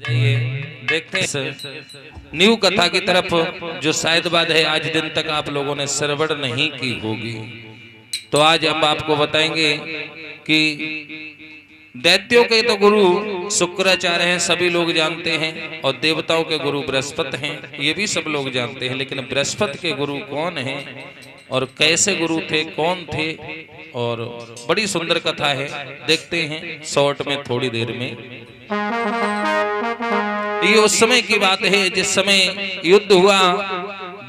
जाइए देखते हैं न्यू कथा की तरफ, जो शायद बाद है आज दिन तक आप लोगों ने श्रवण नहीं की होगी। तो आज हम आपको बताएंगे कि दैत्यों के तो गुरु शुक्राचार्य हैं, सभी लोग जानते हैं, और देवताओं के गुरु बृहस्पति हैं, ये भी सब लोग जानते हैं। लेकिन बृहस्पति के गुरु कौन हैं और कैसे गुरु थे, कौन थे, और बड़ी सुंदर कथा है, देखते हैं शॉर्ट में थोड़ी देर में। ये उस समय की बात है जिस समय युद्ध हुआ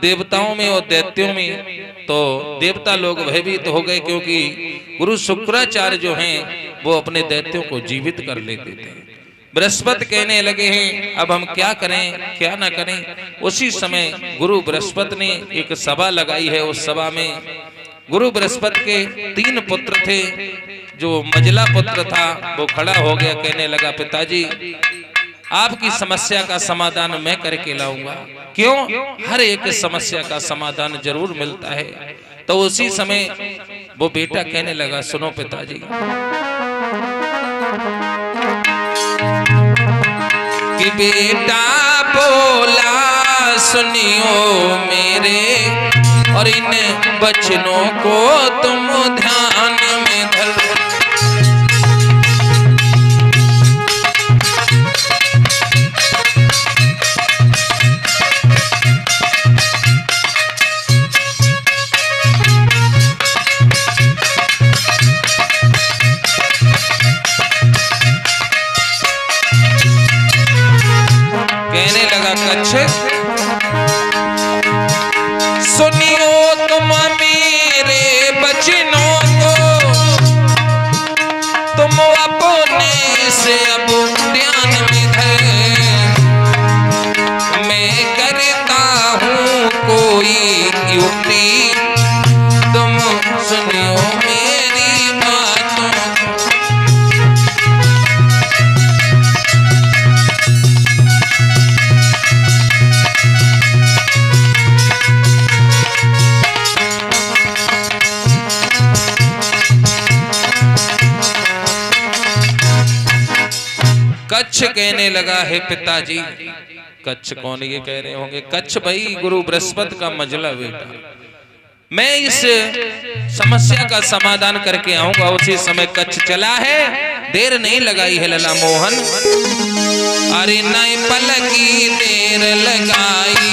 देवताओं में और दैत्यों में। तो देवता लोग भयभीत हो गए, क्योंकि गुरु शुक्राचार्य जो हैं वो अपने दैत्यों को जीवित कर लेते थे। बृहस्पति कहने लगे हैं अब हम क्या करें क्या ना करें। उसी समय गुरु बृहस्पति ने एक सभा लगाई है। उस सभा में गुरु बृहस्पति के 3 पुत्र थे। जो मजला पुत्र था वो खड़ा हो गया, कहने लगा पिताजी आपकी समस्या का समाधान मैं करके लाऊंगा। क्यों? हर एक समस्या का समाधान जरूर मिलता है। तो उसी समय वो बेटा कहने लगा सुनो पिताजी, कि बेटा बोला सुनियो मेरे, और इन बचनों को तुम ध्यान में धर। कहने लगा कच्छ सुनियो तुम मेरे बचनों को, तुम अपने से अब ध्यान में धर। मैं करता हूँ कोई युक्ति, तुम सुनियो मेरी बातों। कच्छ कहने लगा है पिताजी, कच्छ कौन ये कह रहे होंगे, कच्छ भाई गुरु बृहस्पति का मजला बेटा, मैं इस समस्या का समाधान करके आऊंगा। उसी समय कच्छ चला है, देर नहीं लगाई है लला मोहन। अरे नहीं पलकी देर लगाई,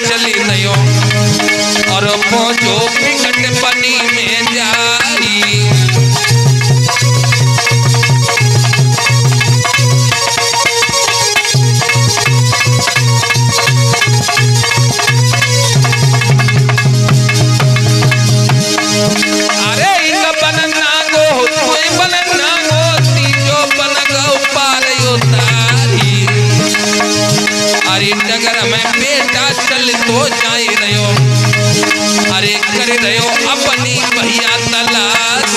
चली नयो और पहुंचो विकट बनी में जाई। अरे एक बनना गो कोई बनना गो, तीजो बन गो पार उतारी। अरे डगर में बेटा चल तो जाई रहो, अरे कर रहो अपनी भैया तलाश।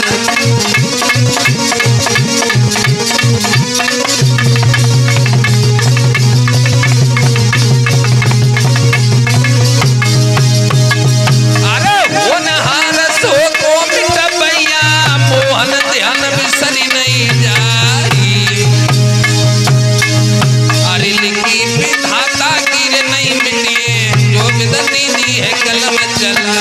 अरे हो नहार सो को मिट भैया, मोहन ध्यान बिसरी नहीं जाई। अरे लिखी विधाता की नहीं मिटिए, जो विधि दी है कलम चला।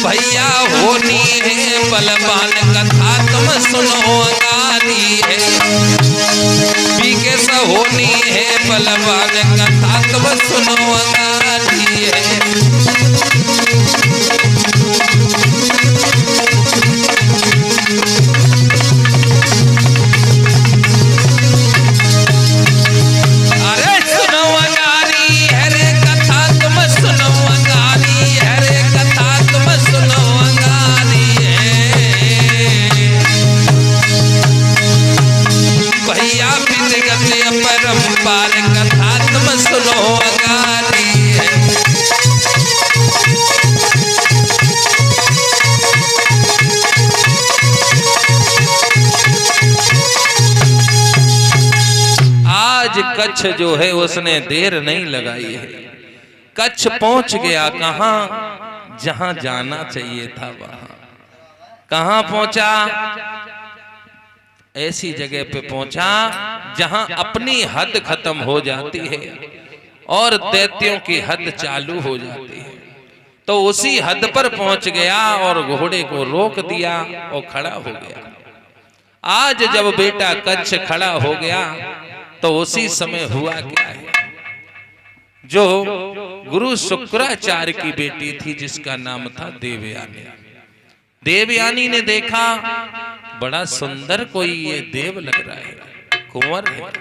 भैया होनी है बलवान कथा तुम सुनो अंगारी है। पीके सा होनी है बलवान कथा तुम सुनो अंगारी है। परम्पार कथा तुम सुनो अंगारी है। आज कच्छ जो है उसने देर नहीं लगाई है। कच्छ पहुंच गया कहां, जहां जाना चाहिए था वहां। कहां पहुंचा? ऐसी जगह पे पहुंचा जहां अपनी हद खत्म हो जाती है और दैत्यों की हद चालू हो जाती है। तो उसी हद पर पहुंच गया और घोड़े को रोक दिया और खड़ा हो गया। आज जब बेटा कच्छ खड़ा हो गया तो उसी समय हुआ क्या है, जो गुरु शुक्राचार्य की बेटी थी जिसका नाम था देवयानी। देवयानी ने देखा बड़ा सुंदर कोई ये देव लग रहा है, कुंवर है।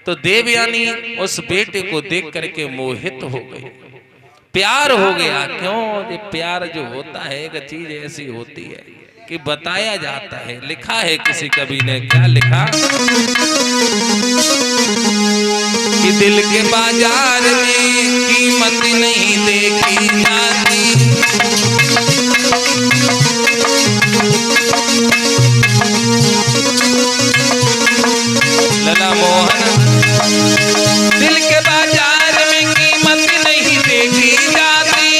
तो देवयानी उस बेटे को देख करके मोहित हो गई, प्यार हो गया। क्यों? ये प्यार जो होता है एक चीज ऐसी होती है कि बताया जाता है। लिखा है किसी कवि ने, क्या लिखा कि दिल के बाजार में कीमत नहीं देखी जाती। लला मोहन, दिल के बाजार में कीमत नहीं देखी जाती,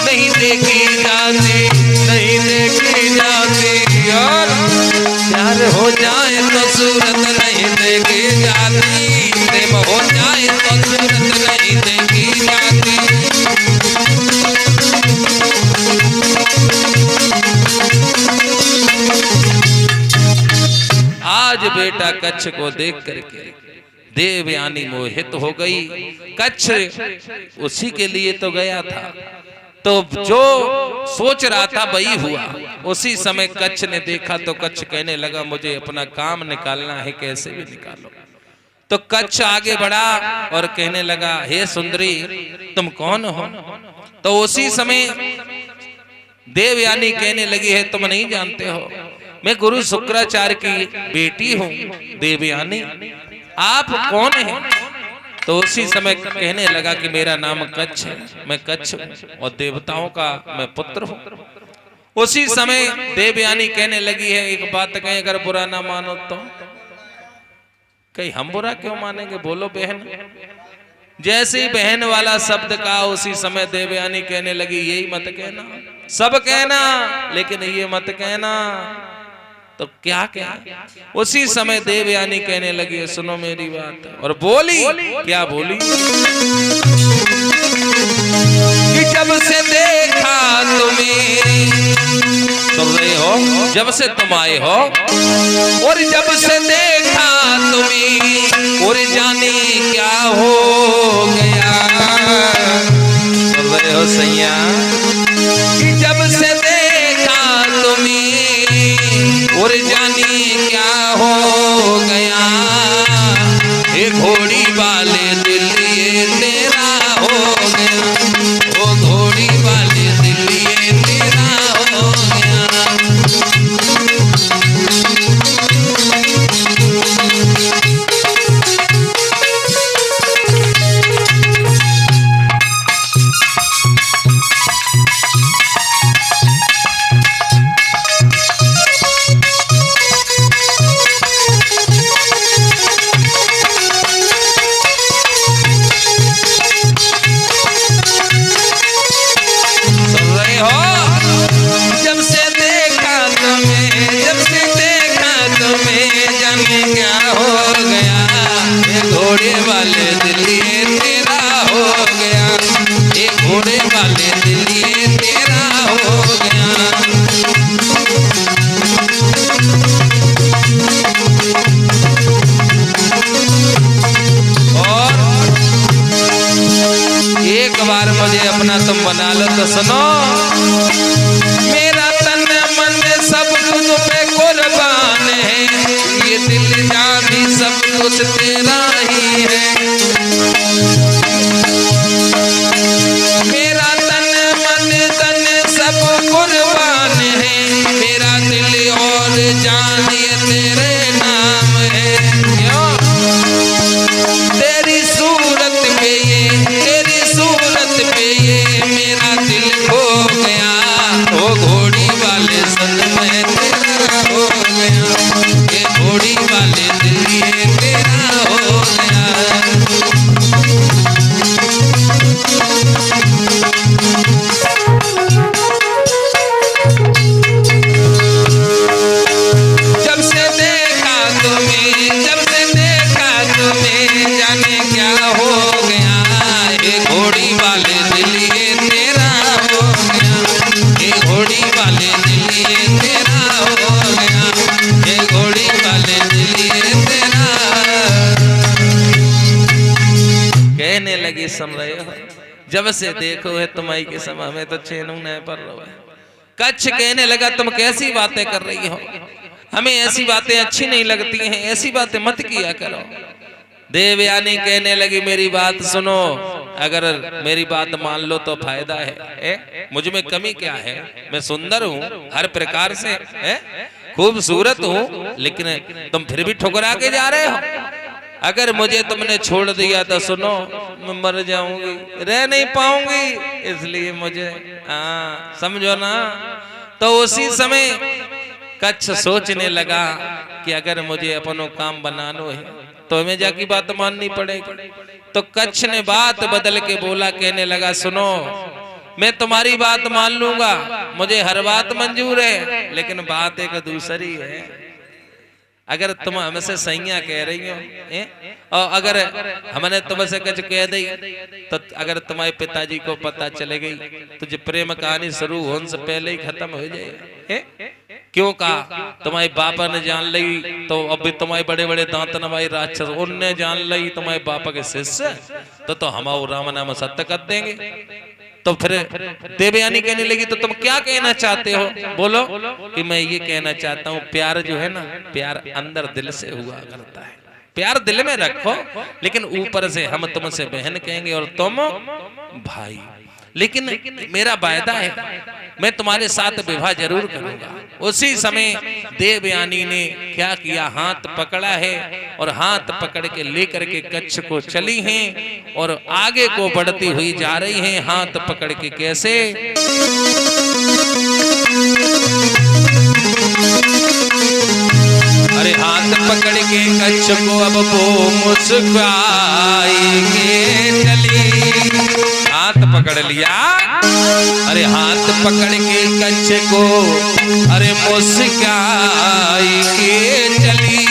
नहीं देखी जाती, नहीं देखी जाती। और प्यार हो जाए तो सूरत नहीं देखी जाती, प्रेम हो जाए तो सूरत नहीं देखी जाती। आज बेटा कच्छ को देख करके देवयानी मोहित हो गई। कच्छ उसी के लिए तो गया था, तो जो सोच रहा था वही हुआ। उसी समय कच्छ ने देखा तो कच्छ कहने लगा मुझे अपना काम निकालना है, कैसे भी निकालो। तो कच्छ आगे बढ़ा और कहने लगा हे सुंदरी तुम कौन हो? तो उसी समय देवयानी कहने लगी है तुम नहीं जानते हो, मैं गुरु शुक्राचार्य की बेटी हूँ देवयानी, आप कौन हैं? तो उसी समय कहने लगा कि मेरा नाम कच्छ है, मैं कच्छ हूँ और देवताओं का मैं पुत्र हूँ। उसी समय देवयानी कहने लगी है एक बात कहें, अगर बुरा ना मानो तो। कहीं हम बुरा क्यों मानेंगे, बोलो बहन। जैसे ही बहन वाला शब्द कहा उसी समय देवयानी कहने लगी यही मत कहना, सब कहना लेकिन ये मत कहना। तो क्या क्या? उसी समय देवयानी कहने लगी सुनो मेरी बात, और बोली क्या बोली कि जब से देखा तुम्हें, सुन रहे हो, जब से तुम आए हो और जब से देखा तुम्हें और जाने क्या हो गया। सुन रहे हो सैया, कि जब से देखा तुम्हें और जाने क्या हो गया। ये घोड़ी वाले दिल ये तेरा हो गया, वो घोड़ी वाले दिल ये तेरा हो गया। लिए तेरा हो गया, ये घोड़ी वाले लिए तेरा। कहने लगी सुन रहे हो, जब से देखो है तुम्हारी के समय में तो चैनू नहीं पर रहो है। कच्छ कहने लगा तुम कैसी बातें कर रही हो, हमें ऐसी बातें अच्छी नहीं लगती हैं, ऐसी बातें मत किया करो। देवयानी कहने लगी मेरी बात सुनो, अगर मेरी बात मान लो तो फायदा है, मुझ में कमी क्या है, मैं सुंदर हूँ हर प्रकार से, खूबसूरत हूँ, लेकिन तुम फिर भी ठुकरा के जा रहे हो। अगर मुझे तुमने छोड़ दिया तो सुनो मैं मर जाऊंगी, रह नहीं पाऊंगी, इसलिए मुझे समझो ना। तो उसी समय कच्छ सोचने लगा कि अगर मुझे अपनों काम बनाना है तो हमें जाकी बात माननी पड़ेगी। तो कच्छ ने बात बदल के बोला, कहने लगा सुनो मैं तुम्हारी बात मान लूंगा, मुझे हर बात मंजूर है, लेकिन बात एक दूसरी है। अगर तुम हमसे सैया कह रही हो और अगर हमने तुमसे कुछ कह दी तो अगर तुम्हारे पिताजी को पता चले गई तो जो प्रेम कहानी शुरू होने से पहले ही खत्म हो जाए। क्यों कहा, तुम्हारे बापा ने जान ली तो अब तुम्हारे बड़े बड़े दांत नवाई राक्षस उनने जान ली तुम्हारे बापा के शिष्य, तो हमारा राम नाम सत्य कर देंगे। तो फिर देवयानी कहने लगी तो तुम क्या कहना चाहते हो, बोलो। कि मैं ये कहना चाहता हूँ प्यार जो है ना, प्यार अंदर दिल से हुआ करता है, प्यार दिल में रखो, लेकिन ऊपर से हम तुमसे बहन कहेंगे और तुम भाई, लेकिन मेरा वायदा है मैं तुम्हारे साथ विवाह जरूर करूंगा। उसी समय देवयानी ने क्या किया, हाथ पकड़ा है और हाथ पकड़ के लेकर के कच्छ को चली हैं और आगे को बढ़ती हुई जा रही हैं। हाथ पकड़ के कैसे, अरे हाथ पकड़ के कच्छ को अब वो मुस्कुराई के चली, हाथ पकड़ लिया, अरे हाथ पकड़ के कच्छ को अरे मुस्कुराई के चली,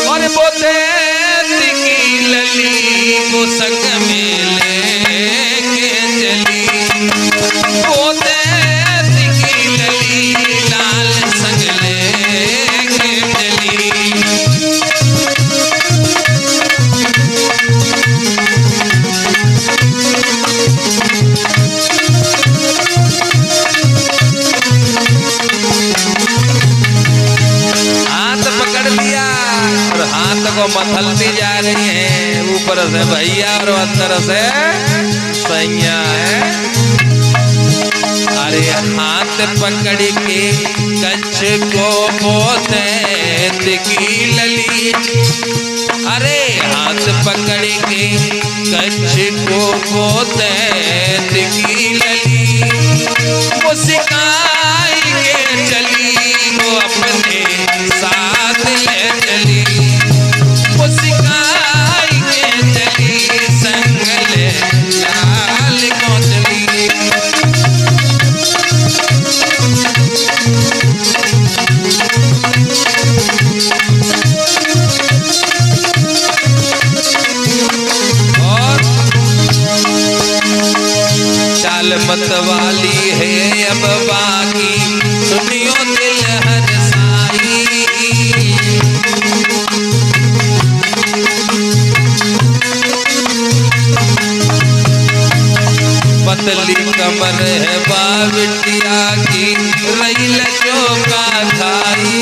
और वो तेज की लली को संग में लेके चली, वो तेज की लली लाल संग लेके चली। को मथलती जा रही है, ऊपर से भैया और अंदर से सैया है। अरे हाथ पकड़ के कच्छ को पोते की लली, अरे हाथ पकड़ के कच्छ को पोते की लली, मुस्काई के चली वो अपने साथ ले चली, मुस्काई के चली संग ले लाल को चली। और चाल मत वाली है अब बाकी सुनियो दिल हर साई, पतली कमर है बाबिटिया की रही लचो का खाई,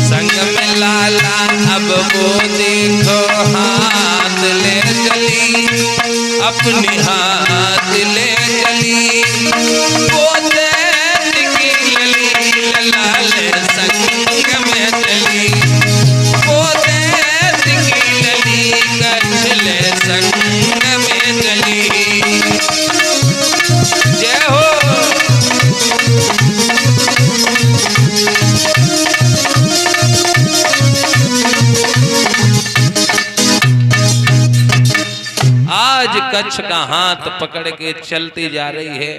संग में लाला अब वो देखो हाथ ले चली, अपनी हाथ ले चली, वो देख की लली लाल संग में चली, वो देख की लली कछले संग में चली। जय हो। आज कच्छ का हाथ पकड़ के चलती जा रही है,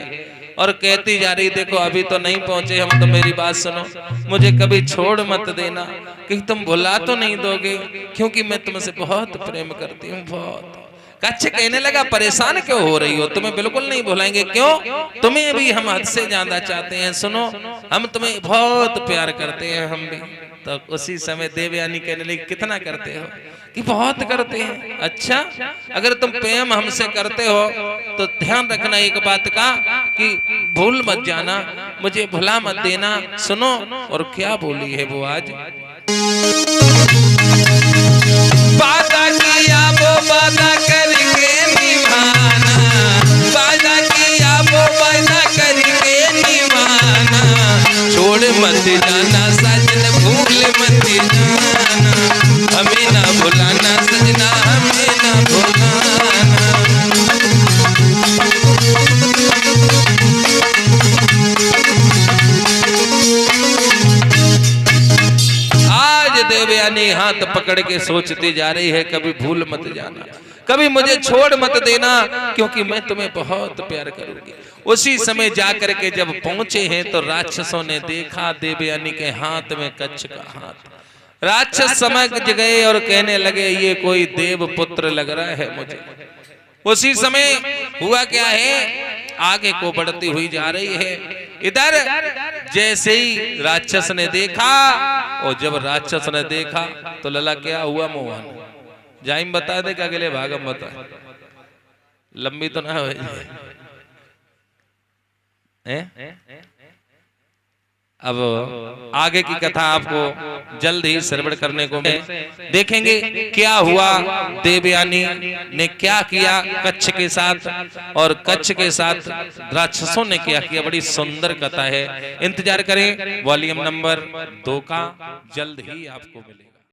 और कहती जा रही, देखो अभी तो नहीं पहुंचे हम, तो मेरी बात सुनो, मुझे कभी छोड़ मत देना, कि तुम भुला तो नहीं दोगे, क्योंकि मैं तुमसे बहुत प्रेम करती हूँ, बहुत। कच्छ कहने लगा, परेशान क्यों हो रही हो, तुम्हें बिल्कुल नहीं भुलाएंगे। क्यों? तुम्हें भी हम हद से ज्यादा चाहते हैं, सुनो हम तुम्हें बहुत प्यार करते हैं, हम भी। तो उसी समय देवयानी कहने लगी, कितना करते हो? कि बहुत करते हैं। अच्छा, अगर तुम प्रेम हमसे करते हो तो ध्यान रखना एक बात का, कि भूल मत जाना, मुझे भुला मत देना। सुनो, और क्या बोली है वो आज, वादा किया वो वादा करके निभाना, वादा किया वो वादा करके निभाना, छोड़ मत जाना सजन, भूल मत जाना, हमें ना भुलाना सजना, हमें ना भुलाना। आज देवयानी हाथ पकड़ के सोचती जा रही है, कभी भूल मत जाना, कभी मुझे छोड़ मत देना, क्योंकि मैं तुम्हें बहुत प्यार करूंगी। उसी समय जाकर के जब पहुंचे हैं तो राक्षसों ने देखा देवयानी के हाथ में कच्छ का हाथ। राक्षस समझ गए और कहने लगे, ये कोई देव पुत्र लग रहा है मुझे। उसी समय हुआ क्या है, आगे को बढ़ती हुई जा रही है। इधर जैसे ही राक्षस ने देखा, और जब राक्षस ने देखा तो लला क्या हुआ, मोहन जाइम बता दे, क्या अगले भागम बता, लंबी तो ना हो। अब आगे की कथा आपको जल्द ही श्रवण करने को देखेंगे, क्या हुआ, देवयानी ने क्या किया कच्छ के साथ, और कच्छ के साथ राक्षसों ने क्या किया। बड़ी सुंदर कथा है, इंतजार करें वॉल्यूम नंबर 2 का, जल्द ही आपको मिलेगा।